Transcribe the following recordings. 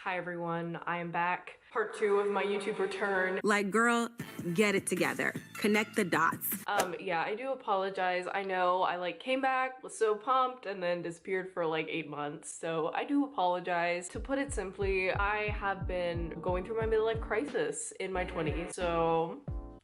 Hi everyone, I am back. Part 2 of my YouTube return. Like, girl, get it together. Connect the dots. Yeah, I do apologize. I know I came back, was so pumped, and then disappeared for like 8 months. So I do apologize. To put it simply, I have been going through my midlife crisis in my 20s. So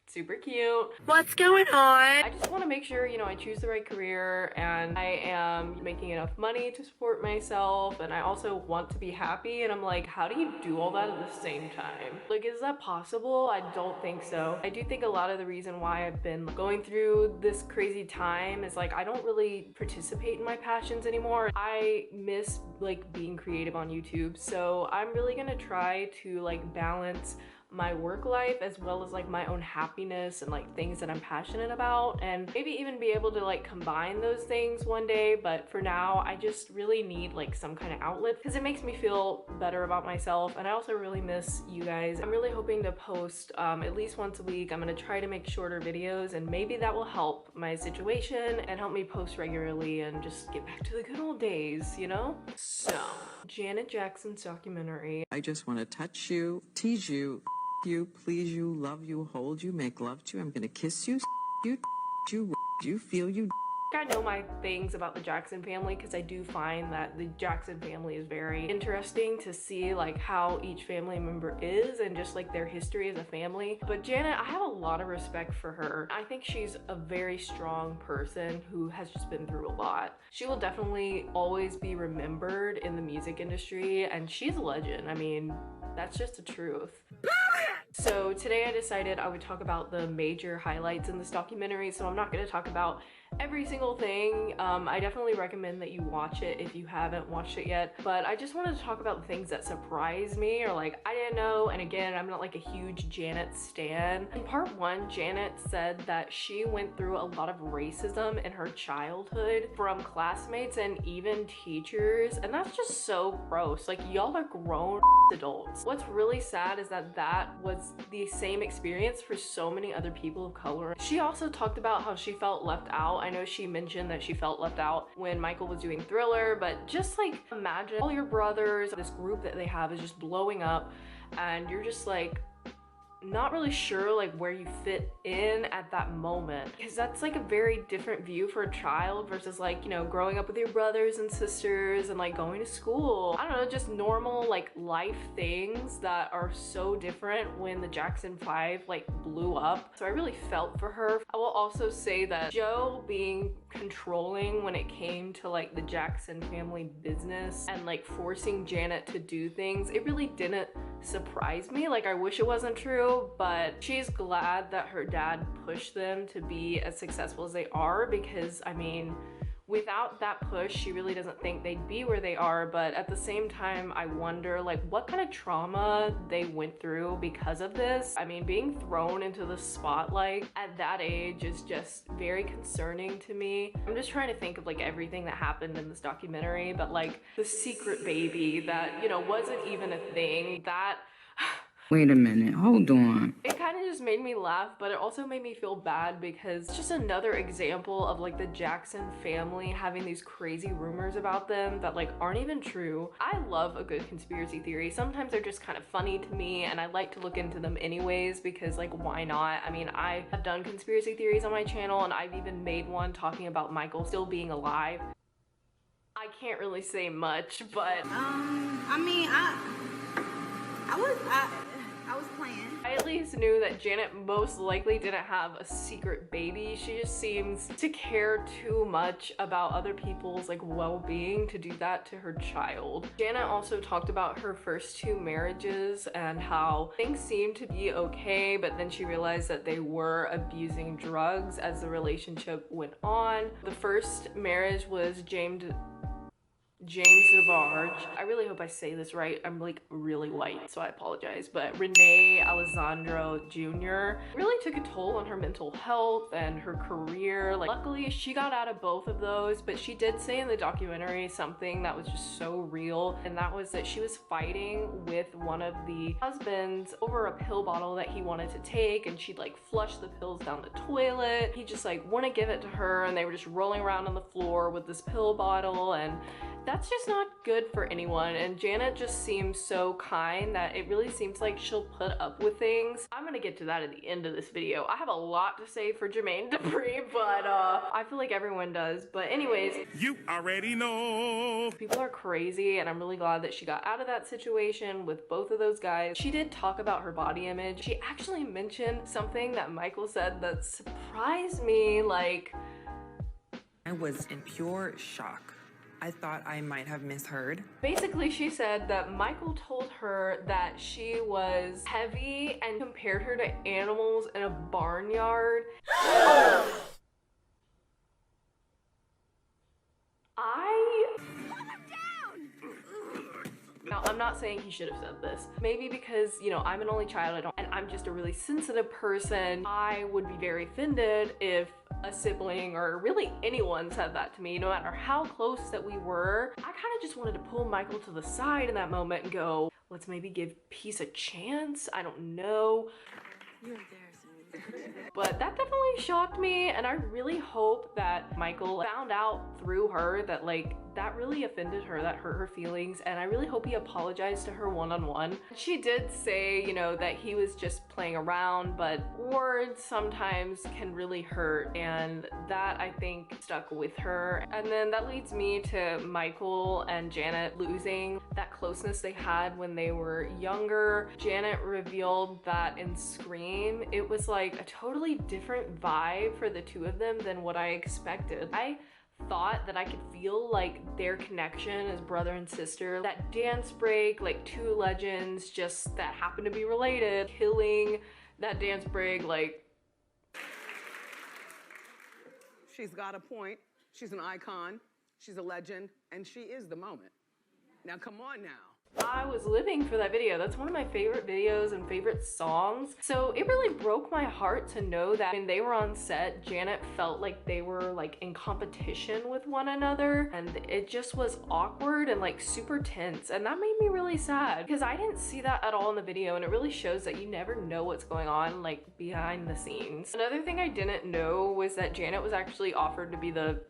super cute. What's going on? I just want to make sure, you know, I choose the right career and I am making enough money to support myself, and I also want to be happy, and I'm like, how do you do all that at the same time? Like, is that possible? I don't think so. I do think a lot of the reason why I've been going through this crazy time is like I don't really participate in my passions anymore. I miss like being creative on YouTube, so I'm really gonna try to like balance my work life as well as like my own happiness and like things that I'm passionate about, and maybe even be able to like combine those things one day. But for now, I just really need like some kind of outlet because it makes me feel better about myself, and I also really miss you guys. I'm really hoping to post at least once a week. I'm gonna try to make shorter videos, and maybe that will help my situation and help me post regularly and just get back to the good old days, you know? So, Janet Jackson's documentary. I just want to touch you, tease you, you, please you, love you, hold you, make love to you. I'm gonna kiss you, you feel you. I know my things about the Jackson family because I do find that the Jackson family is very interesting to see like how each family member is and just like their history as a family. But Janet, I have a lot of respect for her. I think she's a very strong person who has just been through a lot. She will definitely always be remembered in the music industry, and she's a legend. I mean, that's just the truth. So today I decided I would talk about the major highlights in this documentary, so I'm not going to talk about every single thing. I definitely recommend that you watch it if you haven't watched it yet, but I just wanted to talk about the things that surprised me or like I didn't know. And again, I'm not like a huge Janet stan. In part 1, Janet said that she went through a lot of racism in her childhood from classmates and even teachers, and that's just so gross. Like, y'all are grown adults. What's really sad is that that was the same experience for so many other people of color. She also talked about how she felt left out. I know she mentioned that she felt left out when Michael was doing Thriller, but just like imagine all your brothers, this group that they have is just blowing up, and you're just like not really sure like where you fit in at that moment, because that's like a very different view for a child versus like, you know, growing up with your brothers and sisters and like going to school. I don't know, just normal like life things that are so different when the Jackson 5 like blew up. So I really felt for her. I will also say that Joe being controlling when it came to like the Jackson family business and like forcing Janet to do things, it really didn't surprise me. Like, I wish it wasn't true, but she's glad that her dad pushed them to be as successful as they are, because I mean, without that push, she really doesn't think they'd be where they are. But at the same time, I wonder like what kind of trauma they went through because of this. I mean, being thrown into the spotlight at that age is just very concerning to me. I'm just trying to think of like everything that happened in this documentary, but like the secret baby that, you know, wasn't even a thing, that Wait a minute, hold on. it kind of just made me laugh, but it also made me feel bad because it's just another example of like the Jackson family having these crazy rumors about them that like aren't even true. I love a good conspiracy theory. Sometimes they're just kind of funny to me, and I like to look into them anyways because like, why not? I mean, I have done conspiracy theories on my channel, and I've even made one talking about Michael still being alive. I can't really say much, but I mean, I was playing. I at least knew that Janet most likely didn't have a secret baby. She just seems to care too much about other people's like well-being to do that to her child. Janet also talked about her first 2 marriages and how things seemed to be okay, but then she realized that they were abusing drugs as the relationship went on. The first marriage was James Navarre. I really hope I say this right. I'm like really white, so I apologize. But Renee Alessandro Jr. really took a toll on her mental health and her career. Like, luckily she got out of both of those, but she did say in the documentary something that was just so real, and that was that she was fighting with one of the husbands over a pill bottle that he wanted to take, and she'd like flush the pills down the toilet. He just like wouldn't give it to her, and they were just rolling around on the floor with this pill bottle, and That's just not good for anyone, and Janet just seems so kind that it really seems like she'll put up with things. I'm gonna get to that at the end of this video. I have a lot to say for Jermaine Dupri, but I feel like everyone does. But anyways, you already know. people are crazy, and I'm really glad that she got out of that situation with both of those guys. She did talk about her body image. She actually mentioned something that Michael said that surprised me, like, I was in pure shock. I thought I might have misheard. basically she said that Michael told her that she was heavy and compared her to animals in a barnyard. Now, I'm not saying he should have said this. Maybe because, you know, I'm an only child, and I'm just a really sensitive person. I would be very offended if a sibling or really anyone said that to me, no matter how close that we were. I kind of just wanted to pull Michael to the side in that moment and go, let's maybe give peace a chance. I don't know. You're embarrassing. But that definitely shocked me, and I really hope that Michael found out through her that, like, that really offended her, that hurt her feelings, and I really hope he apologized to her one-on-one. She did say, you know, that he was just playing around, but words sometimes can really hurt, and that, I think, stuck with her. And then that leads me to Michael and Janet losing that closeness they had when they were younger. Janet revealed that in Scream, it was like a totally different vibe for the two of them than what I expected. I thought that I could feel like their connection as brother and sister. That dance break, like two legends just that happen to be related, killing that dance break, like. She's got a point. She's an icon. She's a legend, and she is the moment. Now, come on now. I was living for that video. That's one of my favorite videos and favorite songs. So it really broke my heart to know that when they were on set, Janet felt like they were like in competition with one another, and it just was awkward and like super tense, and that made me really sad because I didn't see that at all in the video, and it really shows that you never know what's going on like behind the scenes. Another thing I didn't know was that Janet was actually offered to be the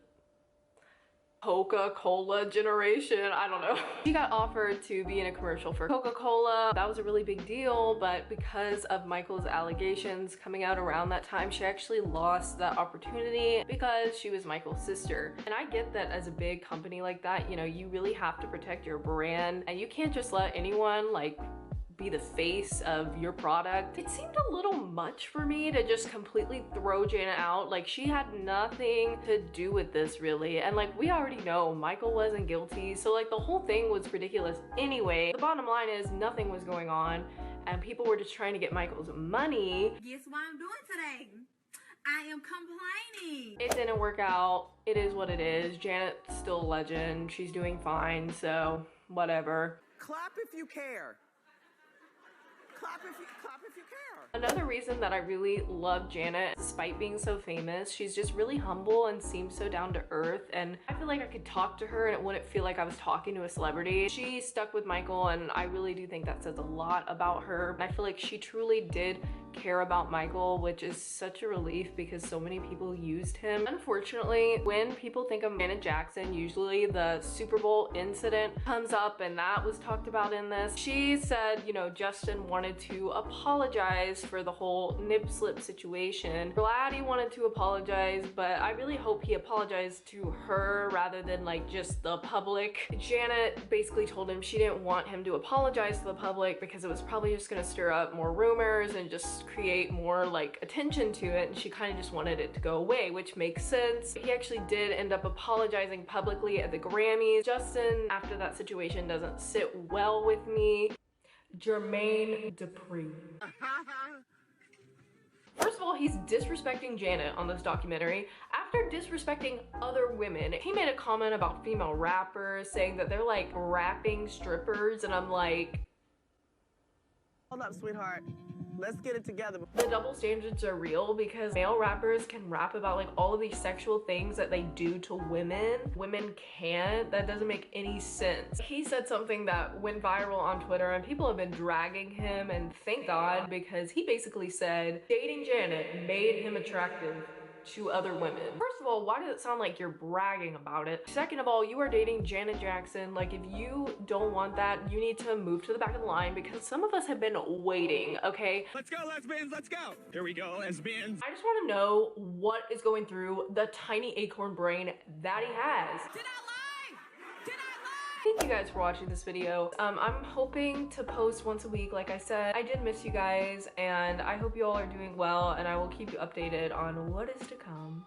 Coca-Cola generation. I don't know. She got offered to be in a commercial for Coca-Cola. That was a really big deal, but because of Michael's allegations coming out around that time, she actually lost that opportunity because she was Michael's sister. And I get that as a big company like that, you know, you really have to protect your brand, and you can't just let anyone like be the face of your product. It seemed a little much for me to just completely throw Janet out. Like, she had nothing to do with this really, and like we already know Michael wasn't guilty, so like the whole thing was ridiculous anyway. The bottom line is nothing was going on, and people were just trying to get Michael's money. Guess what I'm doing today? I am complaining. It didn't work out. It is what it is. Janet's still a legend. She's doing fine, so whatever. Clap if you care. Clap if you care. Another reason that I really love Janet, despite being so famous, she's just really humble and seems so down to earth, and I feel like I could talk to her and it wouldn't feel like I was talking to a celebrity. She stuck with Michael, and I really do think that says a lot about her. I feel like she truly did care about Michael, which is such a relief because so many people used him. Unfortunately, when people think of Janet Jackson, usually the Super Bowl incident comes up, and that was talked about in this. She said, you know, Justin wanted to apologize for the whole nip slip situation. Glad he wanted to apologize, but I really hope he apologized to her rather than like just the public. Janet basically told him she didn't want him to apologize to the public because it was probably just gonna stir up more rumors and just create more like attention to it, and she kind of just wanted it to go away, which makes sense. He actually did end up apologizing publicly at the Grammys. Justin, after that situation, doesn't sit well with me. Jermaine Dupri. First of all, he's disrespecting Janet on this documentary after disrespecting other women. He made a comment about female rappers, saying that they're like rapping strippers, and I'm like, Hold up, sweetheart. Let's get it together. the double standards are real because male rappers can rap about like all of these sexual things that they do to women. Women can't. That doesn't make any sense. He said something that went viral on Twitter, and people have been dragging him, and thank God, because he basically said dating Janet made him attractive. to other women. First of all, why does it sound like you're bragging about it? Second of all, you are dating Janet Jackson. Like, if you don't want that, you need to move to the back of the line because some of us have been waiting, okay? Let's go, lesbians, let's go. Here we go, lesbians. I just want to know what is going through the tiny acorn brain that he has. Did I lie? Did I lie? Thank you guys for watching this video. I'm hoping to post once a week, like I said. I did miss you guys, and I hope you all are doing well, and I will keep you updated on what is to come.